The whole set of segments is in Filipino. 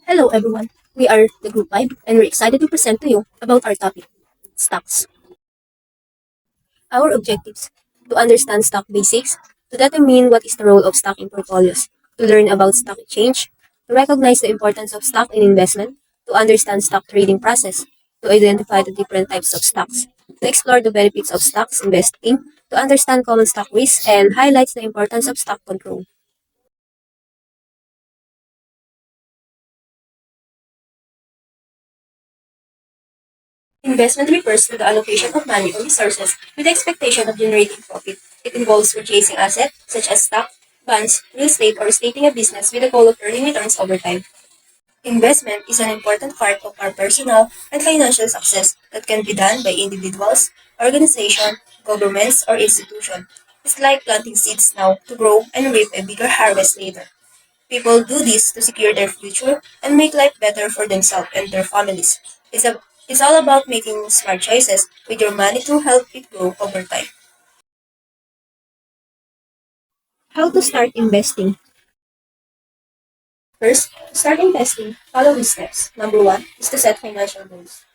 Hello everyone. We are the Group 5 and we're excited to present to you about our topic, stocks. Our objectives: to understand stock basics, to determine what is the role of stock in portfolios, to learn about stock exchange, to recognize the importance of stock in investment, to understand stock trading process, to identify the different types of stocks, to explore the benefits of stocks investing, to understand common stock risks, and highlights the importance of stock control. Investment refers to the allocation of money or resources with the expectation of generating profit. It involves purchasing assets such as stock, bonds, real estate, or stating a business with the goal of earning returns over time. Investment is an important part of our personal and financial success that can be done by individuals, organizations, governments, or institutions. It's like planting seeds now to grow and reap a bigger harvest later. People do this to secure their future and make life better for themselves and their families. It's all about making smart choices with your money to help it grow over time. How to start investing? First, to start investing, follow these steps. Number one is to set financial goals.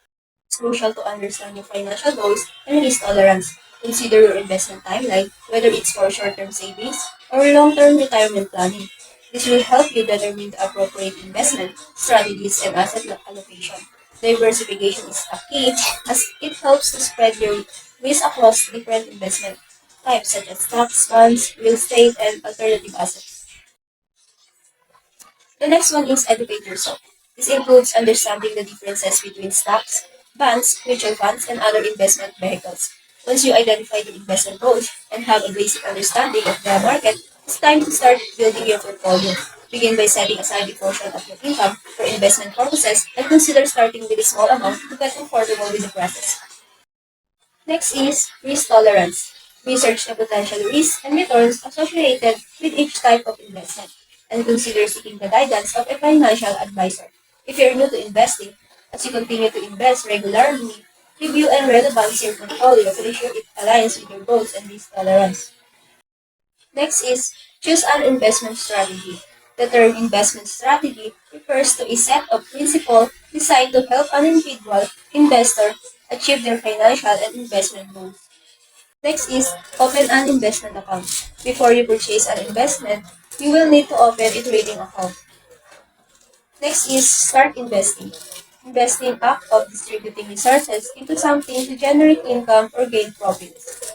It's crucial to understand your financial goals and risk tolerance. Consider your investment timeline, whether it's for short-term savings or long-term retirement planning. This will help you determine the appropriate investment strategies and asset allocation. Diversification is a key as it helps to spread your risk across different investment types such as stocks, bonds, real estate, and alternative assets. The next one is educate yourself. This includes understanding the differences between stocks, bonds, mutual funds, and other investment vehicles. Once you identify the investment goals and have a basic understanding of the market, it's time to start building your portfolio. Begin by setting aside a portion of your income for investment purposes and consider starting with a small amount to get comfortable with the process. Next is risk tolerance. Research the potential risks and returns associated with each type of investment and consider seeking the guidance of a financial advisor. If you're new to investing, as you continue to invest regularly, review and rebalance your portfolio to ensure it aligns with your goals and risk tolerance. Next is choose an investment strategy. The term investment strategy refers to a set of principles designed to help an individual investor achieve their financial and investment goals. Next is open an investment account. Before you purchase an investment, you will need to open a trading account. Next is start investing. Investing act of distributing resources into something to generate income or gain profits.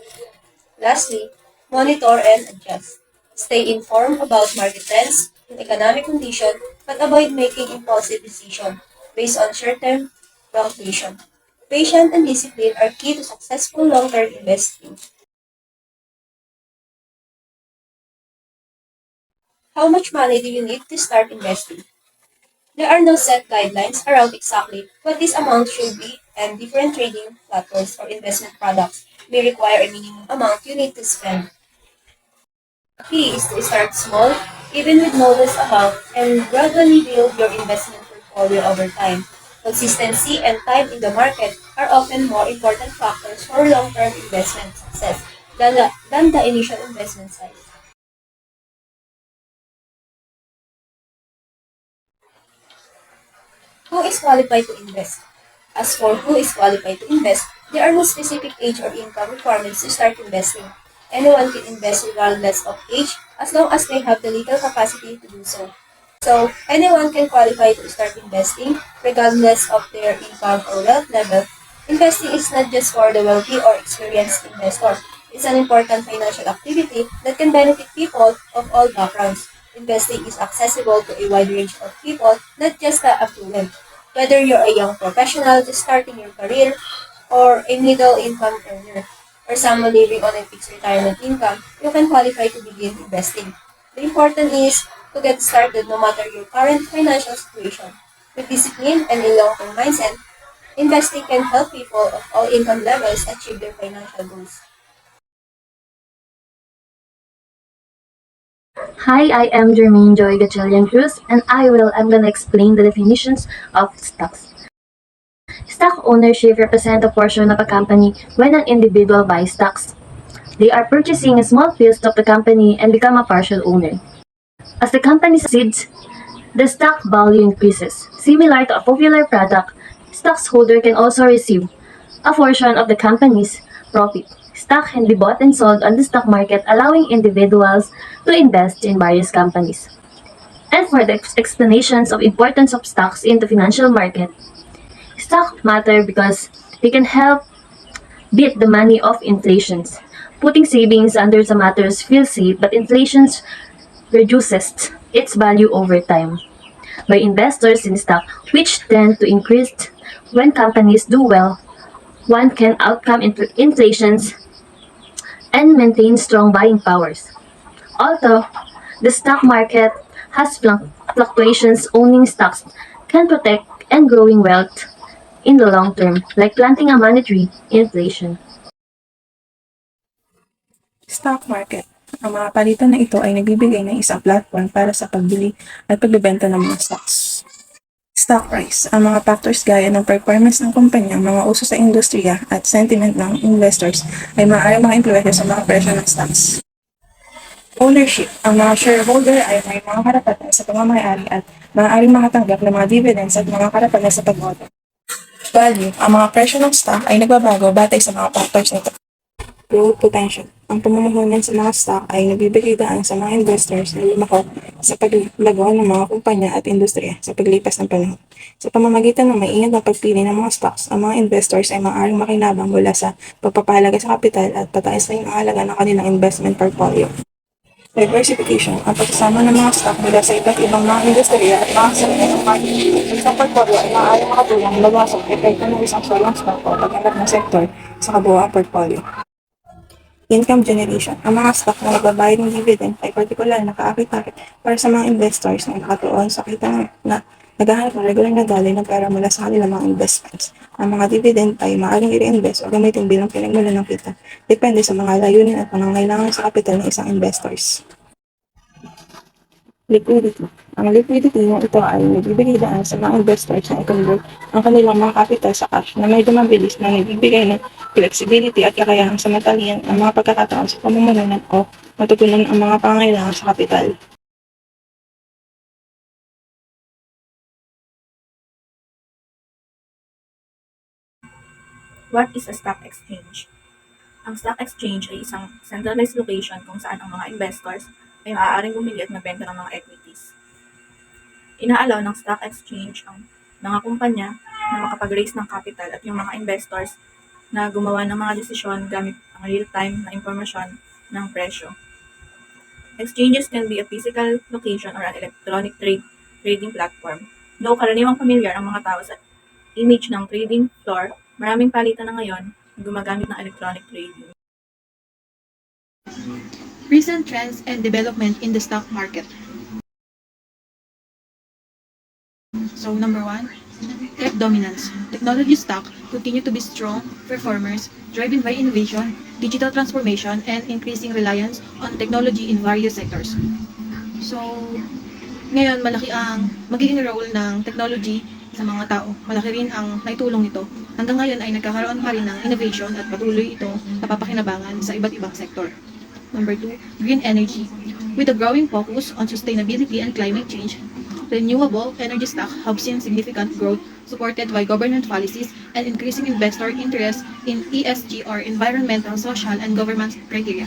Lastly, monitor and adjust. Stay informed about market trends and economic conditions, but avoid making impulsive decisions based on short-term fluctuation. Patience and discipline are key to successful long-term investing. How much money do you need to start investing? There are no set guidelines around exactly what this amount should be, and different trading platforms or investment products may require a minimum amount you need to spend. The key is to start small, even with modest amount, and gradually build your investment portfolio over time. Consistency and time in the market are often more important factors for long-term investment success than the initial investment size. Who is qualified to invest? As for who is qualified to invest, there are no specific age or income requirements to start investing. Anyone can invest regardless of age as long as they have the legal capacity to do so. So, anyone can qualify to start investing regardless of their income or wealth level. Investing is not just for the wealthy or experienced investor. It's an important financial activity that can benefit people of all backgrounds. Investing is accessible to a wide range of people, not just the affluent. Whether you're a young professional just starting your career, or a middle income earner, or someone living on a fixed retirement income, you can qualify to begin investing. The important is to get started no matter your current financial situation. With discipline and a long-term mindset, investing can help people of all income levels achieve their financial goals. Hi, I am Jermaine Joy Gatchalian Cruz, and I'm gonna explain the definitions of stocks. Stock ownership represents a portion of a company when an individual buys stocks. They are purchasing a small piece of the company and become a partial owner. As the company succeeds, the stock value increases. Similar to a popular product, stockholder can also receive a portion of the company's profit. Stock can be bought and sold on the stock market, allowing individuals to invest in various companies. And for the explanations of importance of stocks in the financial market, stocks matter because they can help beat the money of inflations. Putting savings under the matters feels safe, but inflation reduces its value over time. By investors in stock, which tend to increase when companies do well, one can outcome inflations and maintain strong buying powers. Although the stock market has fluctuations, owning stocks can protect and growing wealth in the long term, like planting a monetary inflation. Stock market. Ang mga palitan na ito ay nagbibigay ng isang platform para sa pagbili at pagbebenta ng mga stocks. Stock price. Ang mga factors gaya ng performance ng kumpanya, mga uso sa industriya, at sentiment ng investors ay maaaring maka-impluwensya sa mga presyo ng stocks. Ownership. Ang mga shareholder ay may mga karapatan sa pamamay-ari at maaaring makatanggap ng mga dividends at mga karapatan sa pagboto. Value. Ang mga presyo ng stock ay nagbabago batay sa mga factors nito. Growth potential. Ang pamumuhunan sa mga stock ay nagbibigay daan sa mga investors na lumako sa paglago ng mga kumpanya at industriya sa paglipas ng panahon. Sa pamamagitan ng maingat na pagpili ng mga stocks, ang mga investors ay maaaring makinabang mula sa pagpapahalaga sa kapital at pataas na yung halaga ng kanilang investment portfolio. Diversification. Ang pagsasama ng mga stock mula sa iba't ibang mga industriya at mga sektor ng market sa isang portfolio ay maaaring makatulong mabawasan ang epekto ng isang solong stock o paghanap ng sektor sa kabuuang portfolio. Income generation. Ang mga stock na nagbabayad ng dividend ay partikular na kaakit-akit para sa mga investors na nakatuon sa kita na naghahanap ng regular na daloy ng pera mula sa kanilang mga investments. Ang mga dividend ay maaaring i-reinvest o gamitin bilang pinagmulan ng kita, depende sa mga layunin at pangangailangan sa kapital ng isang investors. Liquidity. Ang liquidity na ito ay nagbibigay daan sa mga investors na i-convert ang kanilang mga capital sa cash na medyo mabilis na nagbibigay ng flexibility at kakayahan sa matalian ang mga pagkakataon sa pamumununan o matutunan ang mga pangangailangan sa kapital. What is a stock exchange? Ang stock exchange ay isang centralized location kung saan ang mga investors ay maaaring bumili at magbenta ng mga equities. Inaalaw ng stock exchange ang mga kumpanya na makapag-raise ng capital at yung mga investors na gumawa ng mga desisyon gamit ang real-time na impormasyon ng presyo. Exchanges can be a physical location or an electronic trading platform. Though karaniwang pamilyar ang mga tao sa image ng trading floor, maraming palitan na ngayon na gumagamit ng electronic trading. Recent trends and development in the stock market. So number 1, tech dominance. Technology stock continue to be strong performers driven by innovation, digital transformation, and increasing reliance on technology in various sectors. So ngayon malaki ang magiging role ng technology sa mga tao. Malaki rin ang naitulong nito. Hanggang ngayon ay nagkakaroon pa rin ng innovation at patuloy itong napapakinabangan sa iba't ibang sektor. Number 2, green energy. With a growing focus on sustainability and climate change, renewable energy stock have seen significant growth supported by government policies and increasing investor interest in ESG or environmental, social, and governance criteria.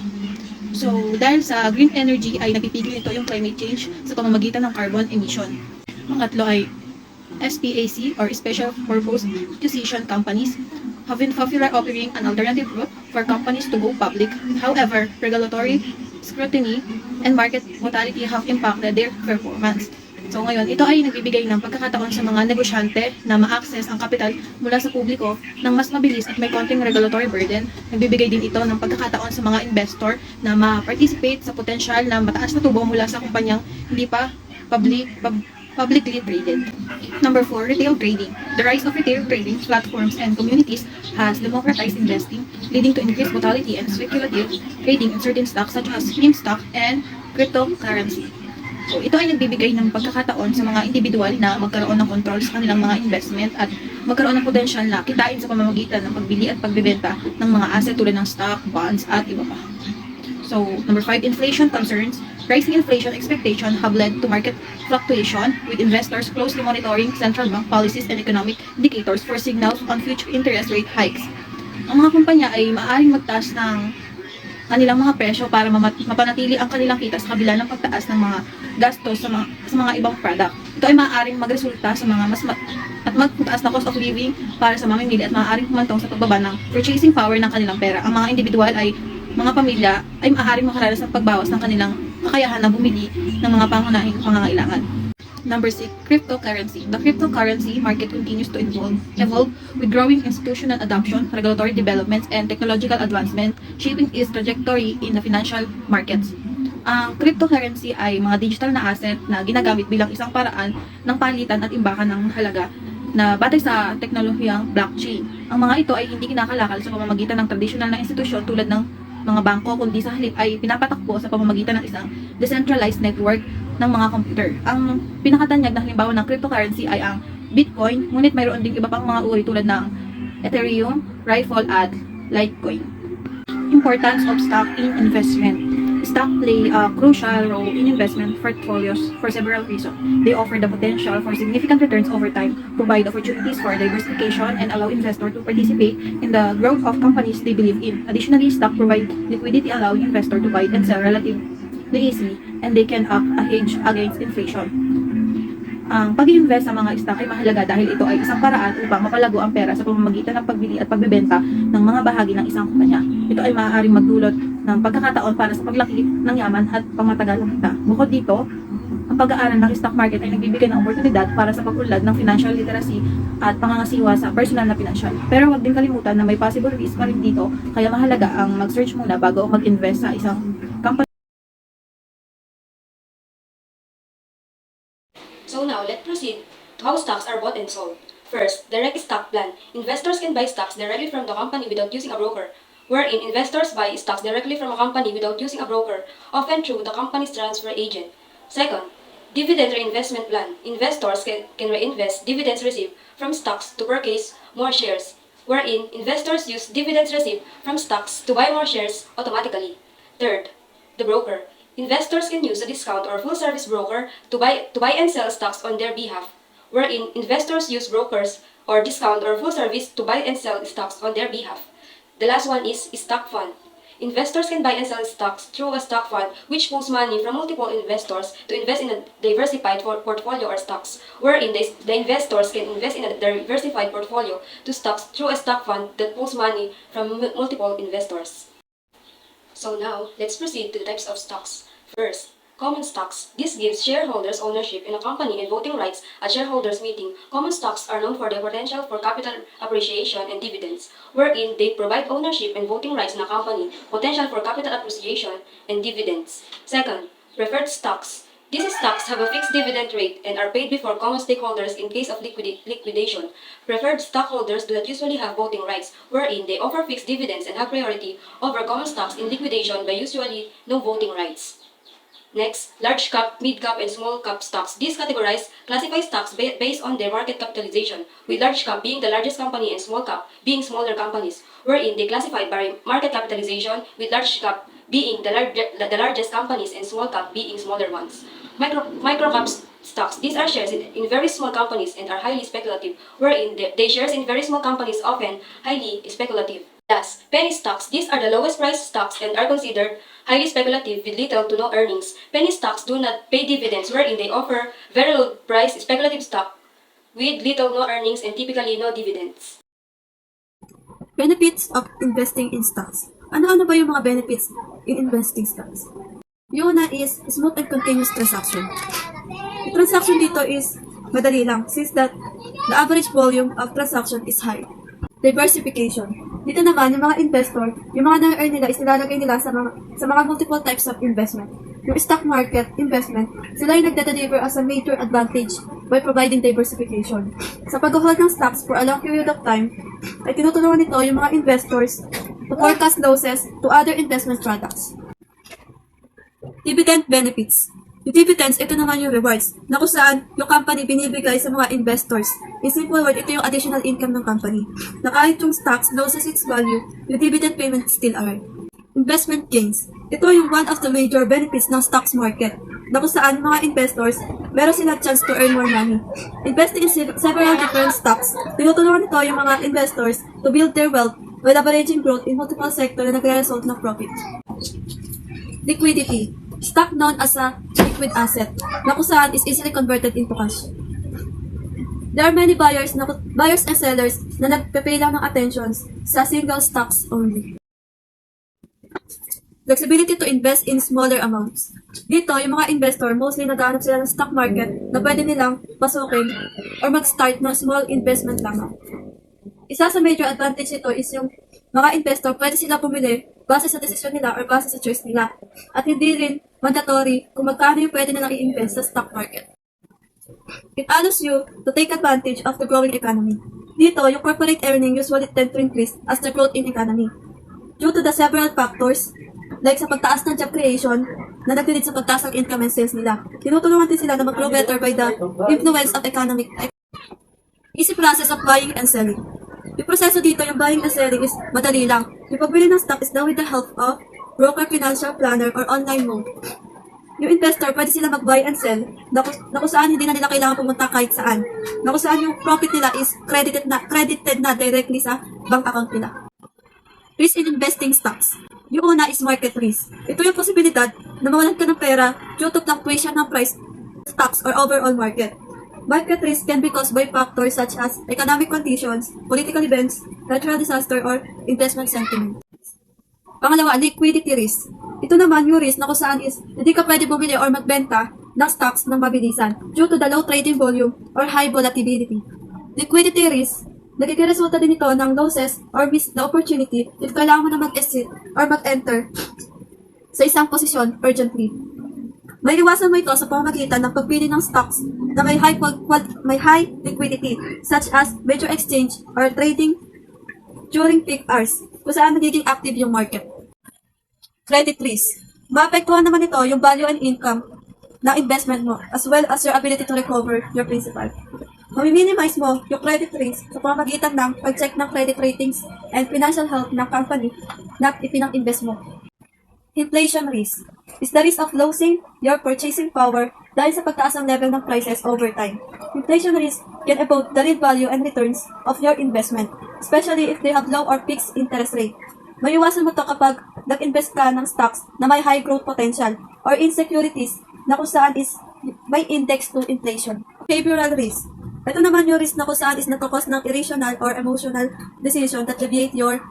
So, dahil sa green energy ay napipigil ito yung climate change sa pamamagitan ng carbon emission. Pangatlo ay SPAC or Special Purpose Acquisition Companies have been popular offering an alternative route for companies to go public. However, regulatory scrutiny and market volatility have impacted their performance. So ngayon, ito ay nagbibigay ng pagkakataon sa mga negosyante na ma-access ang kapital mula sa publiko ng mas mabilis at may konting regulatory burden. Nagbibigay din ito ng pagkakataon sa mga investor na ma-participate sa potensyal na mataas na tubo mula sa kumpanyang hindi pa publicly traded. Number 4, retail trading. The rise of retail trading platforms and communities has democratized investing, leading to increased volatility and speculative trading in certain stocks such as meme stock and cryptocurrency. So, ito ay nagbibigay ng pagkakataon sa mga individual na magkaroon ng control sa kanilang mga investment at magkaroon ng potensyal na kitain sa pamamagitan ng pagbili at pagbebenta ng mga asset tulad ng stock, bonds, at iba pa. So, number 5, inflation concerns. Rising inflation expectation have led to market fluctuation, with investors closely monitoring central bank policies and economic indicators for signals on future interest rate hikes. Ang mga kumpanya ay maaaring magtaas ng kanilang mga presyo para mapanatili ang kanilang kita sa kabila ng pagtaas ng mga gastos sa mga ibang product. Ito ay maaaring magresulta sa mga at magtaas na cost of living para sa mamimili at maaaring humantong sa pagbaba ng purchasing power ng kanilang pera. Ang mga individual ay mga pamilya ay maaaring makaranas ng pagbawas ng kanilang kakayahan na bumili ng mga pangunahing pangangailangan. Number 6, cryptocurrency. The cryptocurrency market continues to evolve with growing institutional adoption, regulatory developments, and technological advancement, shaping its trajectory in the financial markets. Ang cryptocurrency ay mga digital na asset na ginagamit bilang isang paraan ng palitan at imbakan ng halaga na batay sa teknolohiyang blockchain. Ang mga ito ay hindi kinakalakal sa pamamagitan ng tradisyonal na institusyon tulad ng mga bangko, kundi sa halip ay pinapatakbo sa pamamagitan ng isang decentralized network ng mga computer. Ang pinakatanyag na halimbawa ng cryptocurrency ay ang Bitcoin, ngunit mayroon ding iba pang mga uri tulad ng Ethereum, Ripple, at Litecoin. Importance of stock in investment. Stock play a crucial role in investment portfolios for several reasons. They offer the potential for significant returns over time, provide opportunities for diversification, and allow investors to participate in the growth of companies they believe in. Additionally, stock provide liquidity, allowing investors to buy and sell relatively easily, and they can act a hedge against inflation. Ang pag-invest sa mga stock ay mahalaga dahil ito ay isang paraan upang mapalago ang pera sa pamamagitan ng pagbili at pagbebenta ng mga bahagi ng isang kumpanya. Ito ay maaaring magdulot ng pagkakataon para sa paglaki ng yaman at pangmatagal ng kita. Bukod dito, ang pag-aaral ng stock market ay nagbibigay ng oportunidad para sa pag-unlad ng financial literacy at pangangasiwa sa personal na pinansyal. Pero huwag din kalimutan na may possible risk pa rin dito, kaya mahalaga ang mag-search muna bago mag-invest sa isang company. So now, let's proceed to how stocks are bought and sold. First, direct stock plan. Investors can buy stocks directly from the company without using a broker, wherein investors buy stocks directly from a company without using a broker, often through the company's transfer agent. Second, dividend reinvestment plan. Investors can reinvest dividends received from stocks to purchase more shares, wherein investors use dividends received from stocks to buy more shares automatically. Third, the broker. Investors can use a discount or full-service broker to buy and sell stocks on their behalf, wherein investors use brokers or discount or full-service to buy and sell stocks on their behalf. The last one is stock fund. Investors can buy and sell stocks through a stock fund which pools money from multiple investors to invest in a diversified portfolio or stocks, wherein the investors can invest in a diversified portfolio to stocks through a stock fund that pools money from multiple investors. So now, let's proceed to the types of stocks. First, common stocks. This gives shareholders ownership in a company and voting rights at shareholders' meeting. Common stocks are known for their potential for capital appreciation and dividends, wherein they provide ownership and voting rights in a company, potential for capital appreciation and dividends. Second, preferred stocks. These stocks have a fixed dividend rate and are paid before common stakeholders in case of liquidation. Preferred stockholders do not usually have voting rights, wherein they offer fixed dividends and have priority over common stocks in liquidation by usually no voting rights. Next, large cap, mid cap, and small cap stocks. These categorize classify stocks based on their market capitalization, with large cap being the largest company and small cap being smaller companies, wherein they classified by market capitalization, with large cap being the largest companies and small cap being smaller ones. Micro cap stocks. These are shares in very small companies and are highly speculative, wherein they shares in very small companies often highly speculative. Thus, penny stocks. These are the lowest priced stocks and are considered highly speculative with little to no earnings. Penny stocks do not pay dividends, wherein they offer very low priced speculative stock with little no earnings and typically no dividends. Benefits of investing in stocks. Ano-ano ba yung mga benefits in investing stocks? Yung una is smooth and continuous transaction. The transaction dito is madali lang since that the average volume of transaction is high. Diversification. Dito naman, yung mga investor, yung mga na-earn nila is nilalagay nila sa mga multiple types of investment. Yung stock market investment, sila yung nagdadeliver as a major advantage by providing diversification. Sa pag-hold ng stocks for a long period of time, ay tinutulungan nito yung mga investors to forecast losses to other investment products. Dividend benefits. Yung dividends, ito naman yung rewards na kung saan yung company binibigay sa mga investors. In simple word, ito yung additional income ng company na kahit yung stocks loses its value, yung dividend payments still are. Investment gains. Ito yung one of the major benefits ng stocks market na kung saan mga investors, meron sila chance to earn more money. Investing in several different stocks, tinutulungan nito yung mga investors to build their wealth while averaging growth in multiple sectors na nagre-result ng profit. Liquidity. Stock known as a liquid asset na kung saan is easily converted into cash. There are many buyers and sellers na nagpe-pay lang ng attentions sa single stocks only. Flexibility to invest in smaller amounts. Dito, yung mga investor, mostly naghahanap sila ng stock market na pwede nilang pasukin or mag-start ng small investment lamang. Isa sa major advantage nito is yung mga investor, pwede sila pumili base sa desisyon nila or base sa choice nila. At hindi rin mandatory kung magkano yung pwede nilang i-invest sa stock market. It allows you to take advantage of the growing economy. Dito, yung corporate earning usually tend to increase as the growth in economy. Due to the several factors, like sa pagtaas ng job creation, na nagdilid sa pagtaas ng income and sales nila. Tinutulungan din sila na mag-grow better by the influence of economic. Easy process of buying and selling. Yung proseso dito, yung buying and selling is madali lang. Yung pagbili ng stock is done with the help of broker, financial planner, or online mode. Yung investor, pwede sila mag-buy and sell na kung saan hindi na nila kailangan pumunta kahit saan. Na kung saan yung profit nila is credited na directly sa bank account nila. Risk in investing stocks. Yung una is market risk. Ito yung posibilidad na mawalan ka ng pera due to fluctuation ng price stocks or overall market. Market risk can be caused by factors such as economic conditions, political events, natural disaster, or investment sentiment. Pangalawa, liquidity risk. Ito naman yung risk na kung saan is hindi ka pwede bumili or magbenta ng stocks ng mabilisan due to the low trading volume or high volatility. Liquidity risk, nagkikaresulta din ito ng losses or miss the opportunity if kailangan mo na mag-exit or mag-enter sa isang posisyon urgently. May iwasan mo ito sa pamamagitan ng pagpili ng stocks na may high liquidity such as major exchange or trading during peak hours kung saan magiging active yung market. Credit risk. Maapektuhan naman ito yung value and income ng investment mo as well as your ability to recover your principal. Mami-minimize mo yung credit risk sa pamamagitan ng pag-check ng credit ratings and financial health ng company na ipinang-invest mo. Inflation risk is the risk of losing your purchasing power dahil sa pagtaas ng level ng prices over time. Inflation risk can evoke the real value and returns of your investment, especially if they have low or fixed interest rate. Maiwasan mo to kapag nag-invest ka ng stocks na may high growth potential or in securities na kung saan is may index to inflation. Behavioral risk. Ito naman yung risk na kung saan is nagkakos ng irrational or emotional decision that deviate your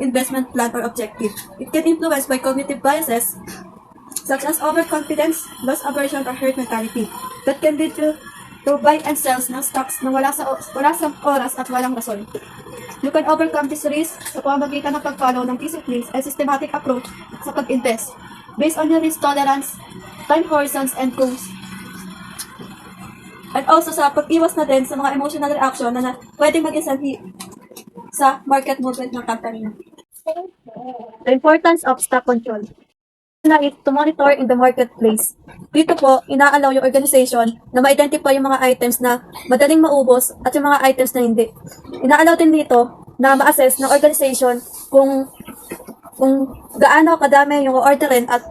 investment plan or objective. It can influence by cognitive biases such as overconfidence, loss aversion, or herd mentality that can lead to buy and sells ng stocks na wala sa oras at walang rason. You can overcome this risk sa pamamagitan ng pag-follow ng disciplines and systematic approach sa pag-invest based on your risk tolerance, time horizons, and goals. And also sa pag-iwas na din sa mga emotional reaction na pwedeng maging sanhi sa market movement ng company. The importance of stock control. Na is to monitor in the marketplace. Dito po, inaalaw yung organization na ma-identify yung mga items na madaling maubos at yung mga items na hindi. Inaalaw din dito na ma-assess ng organization kung gaano kadami yung orderin at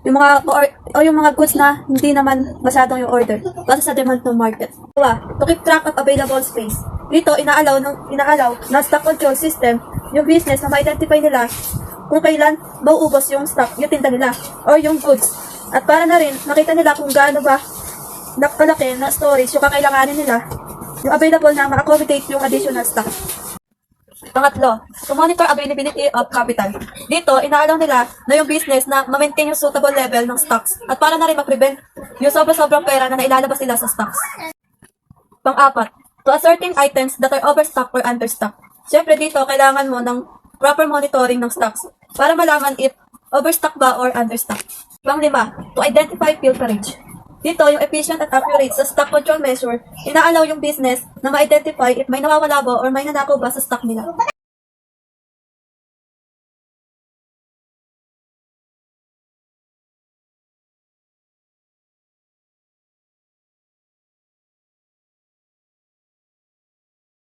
yung mga goods na hindi naman masyadong yung order base sa demand ng market. To keep track of available space. Dito, inaalaw na stock control system yung business na ma-identify nila kung kailan mauubos yung stock, yung tinda nila, or yung goods. At para na rin, makita nila kung gaano ba nakalaki na storage yung kakailanganin nila, yung available na ma-accommodate yung additional stock. Pangatlo, to monitor availability of capital. Dito, inaalaw nila na yung business na ma-maintain yung suitable level ng stocks at para na rin ma-prevent yung sobra-sobrang pera na nailalabas nila sa stocks. Pang-apat, to ascertain items that are overstocked or understocked. Siyempre dito, kailangan mo ng proper monitoring ng stocks para malaman if overstock ba or understock. Pang-lima, to identify pilferage. Dito, yung efficient at accurate sa stock control measure, inaalaw yung business na ma-identify if may nawawala ba or may nanakaw ba sa stock nila.